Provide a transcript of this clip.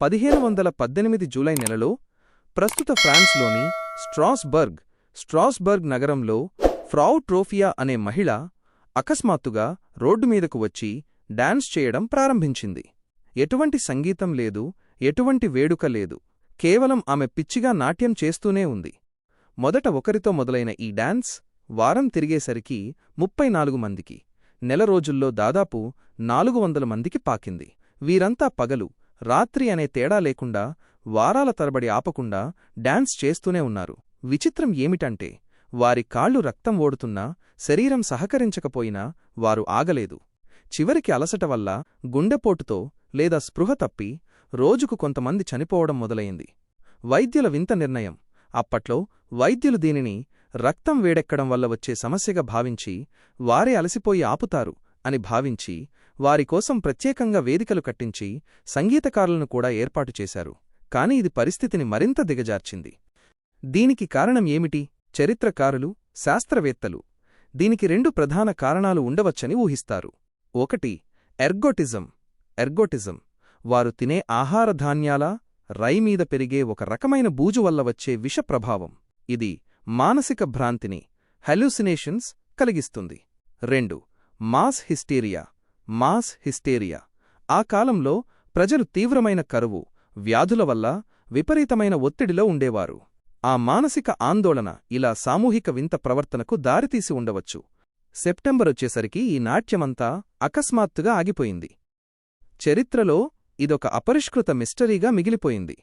1518 July నెలలో ప్రస్తుత ఫ్రాన్స్లోని Strasbourg నగరంలో ఫ్రౌ ట్రోఫియా అనే మహిళ అకస్మాత్తుగా రోడ్డుమీదకు వచ్చి డాన్స్ చేయడం ప్రారంభించింది. ఎటువంటి సంగీతం లేదు, ఎటువంటి వేడుక లేదు, కేవలం ఆమె పిచ్చిగా నాట్యం చేస్తూనే ఉంది. మొదట ఒకరితో మొదలైన ఈ డాన్స్ వారం తిరిగేసరికి 34 మందికి, నెల రోజుల్లో దాదాపు 400 మందికి పాకింది. వీరంతా పగలు రాత్రి అనే తేడా లేకుండా వారాల తరబడి ఆపకుండా డాన్స్ చేస్తూనే ఉన్నారు. విచిత్రం ఏమిటంటే వారి కాళ్లు రక్తం ఓడుతున్నా, శరీరం సహకరించకపోయినా వారు ఆగలేదు. చివరికి అలసట వల్ల గుండెపోటుతో లేదా స్పృహ తప్పి రోజుకు కొంతమంది చనిపోవడం మొదలయింది. వైద్యుల వింత నిర్ణయం. అప్పట్లో వైద్యులు దీనిని రక్తం వేడెక్కడం వల్ల వచ్చే సమస్యగా భావించి వారే అలసిపోయి ఆపుతారు అని భావించి వారికోసం ప్రత్యేకంగా వేదికలు కట్టించి సంగీతకారులను కూడా ఏర్పాటు చేశారు. కాని ఇది పరిస్థితిని మరింత దిగజార్చింది. దీనికి కారణం ఏమిటి? చరిత్రకారులు, శాస్త్రవేత్తలు దీనికి 2 ప్రధాన కారణాలు ఉండవచ్చని ఊహిస్తారు. ఒకటి ఎర్గోటిజం. వారు తినే ఆహారధాన్యాల రైమీద పెరిగే ఒక రకమైన బూజు వల్ల వచ్చే విష ప్రభావం. ఇది మానసిక భ్రాంతిని, హెల్యూసినేషన్స్ కలిగిస్తుంది. 2 మాస్ హిస్టీరియా. ఆ కాలంలో ప్రజలు తీవ్రమైన కరువు, వ్యాధుల వల్ల విపరీతమైన ఒత్తిడిలో ఉండేవారు. ఆ మానసిక ఆందోళన ఇలా సామూహిక వింత ప్రవర్తనకు దారితీసి ఉండవచ్చు. సెప్టెంబరొచ్చేసరికి ఈ నాట్యమంతా అకస్మాత్తుగా ఆగిపోయింది. చరిత్రలో ఇదొక అపరిష్కృత మిస్టరీగా మిగిలిపోయింది.